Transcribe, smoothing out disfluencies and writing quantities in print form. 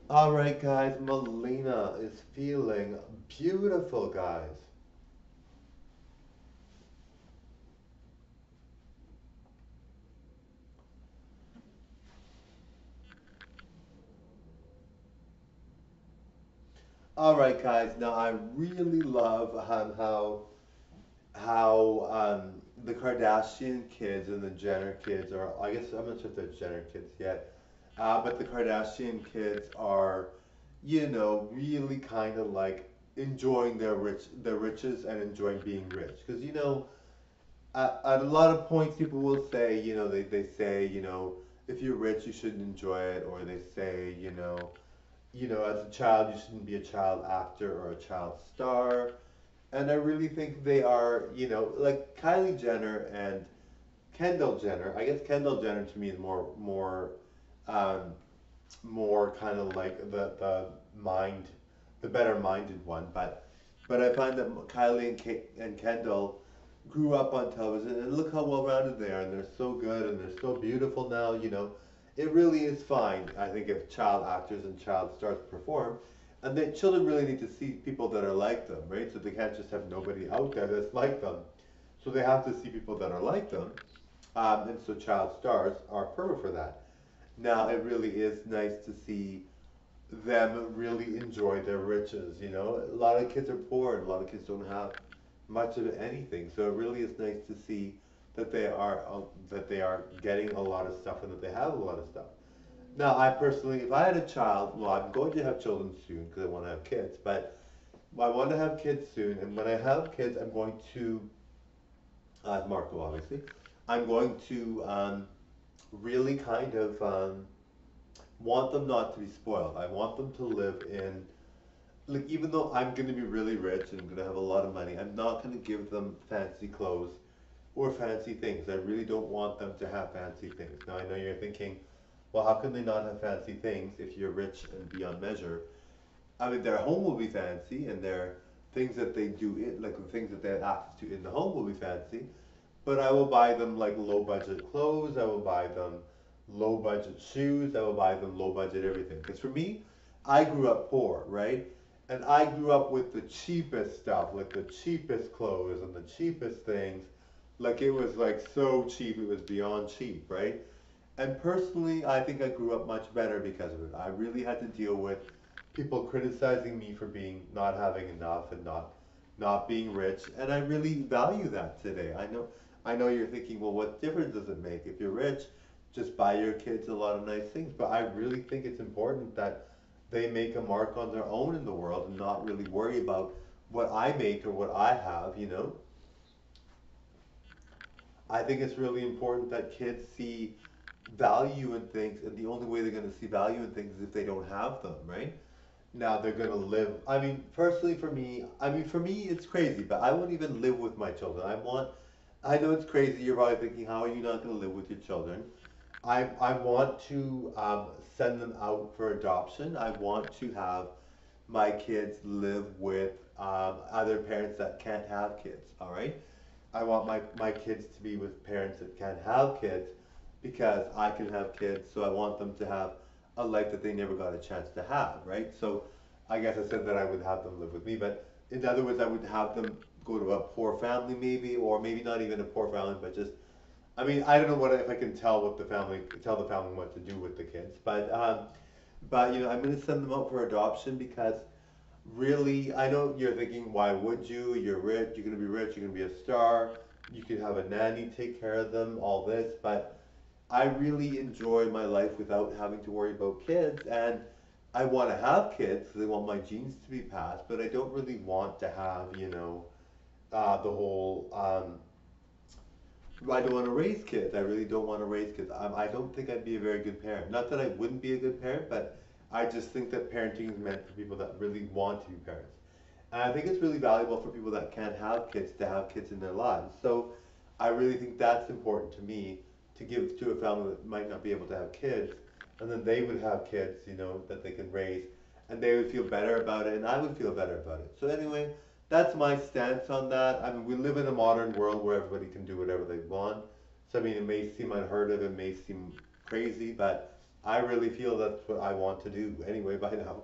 All right, guys, Melina is feeling beautiful, guys. All right, guys. Now I really love how the Kardashian kids and the Jenner kids are. I guess I'm not sure if they're Jenner kids yet, but the Kardashian kids are, really kind of like enjoying their riches and enjoying being rich. Because at a lot of points, people will say, they say, if you're rich, you shouldn't enjoy it, or they say, as a child, you shouldn't be a child actor or a child star. And I really think they are, like Kylie Jenner and Kendall Jenner. I guess Kendall Jenner to me is um, more kind of like the mind, the better minded one. But I find that Kylie and Kendall grew up on television, and look how well rounded they are, and they're so good, and they're so beautiful now. It really is fine. I think if child actors and child stars perform, and that children really need to see people that are like them, right? So they can't just have nobody out there that's like them. So they have to see people that are like them, and so child stars are perfect for that. Now it really is nice to see them really enjoy their riches. A lot of kids are poor, and a lot of kids don't have much of anything. So it really is nice to see that they are getting a lot of stuff and that they have a lot of stuff. Now, I personally, if I had a child, well, I'm going to have children soon because I want to have kids, but I want to have kids soon, and when I have kids, I'm going to, Marco, obviously, I'm going to really kind of want them not to be spoiled. I want them to live in, like, even though I'm going to be really rich and going to have a lot of money, I'm not going to give them fancy clothes or fancy things. I really don't want them to have fancy things. Now, I know you're thinking, well, how can they not have fancy things if you're rich and beyond measure? I mean, their home will be fancy, and their things that they do, like the things that they have access to in the home will be fancy. But I will buy them like low budget clothes. I will buy them low budget shoes. I will buy them low budget everything. Because for me, I grew up poor, right? And I grew up with the cheapest stuff, like the cheapest clothes and the cheapest things. Like it was like so cheap, it was beyond cheap, right? And personally, I think I grew up much better because of it. I really had to deal with people criticizing me for being not having enough and not being rich, and I really value that today. I know you're thinking, well, what difference does it make if you're rich? Just buy your kids a lot of nice things. But I really think it's important that they make a mark on their own in the world and not really worry about what I make or what I have. I think it's really important that kids see value in things, and the only way they're going to see value in things is if they don't have them, right? Now they're going to live. I mean, personally, for me, it's crazy, but I wouldn't even live with my children. I know it's crazy. You're probably thinking, how are you not going to live with your children? I want to send them out for adoption. I want to have my kids live with other parents that can't have kids, all right? I want my kids to be with parents that can't have kids because I can have kids, so I want them to have a life that they never got a chance to have, right? So I guess I said that I would have them live with me, but in other words, I would have them go to a poor family maybe, or maybe not even a poor family, but just, I mean, I don't know what if I can tell the family what to do with the kids, but I'm going to send them out for adoption because really, I know you're thinking, why would you? You're rich, you're going to be rich, you're going to be a star, you could have a nanny take care of them, all this, but I really enjoy my life without having to worry about kids, and I want to have kids because I want my genes to be passed, but I don't really want to have, the whole I don't want to raise kids. I really don't want to raise kids. I don't think I'd be a very good parent. Not that I wouldn't be a good parent, but I just think that parenting is meant for people that really want to be parents. And I think it's really valuable for people that can't have kids to have kids in their lives. So I really think that's important to me to give to a family that might not be able to have kids. And then they would have kids, that they can raise. And they would feel better about it, and I would feel better about it. So anyway, that's my stance on that. I mean, we live in a modern world where everybody can do whatever they want. So I mean, it may seem unheard of, it may seem crazy, but I really feel that's what I want to do anyway by now.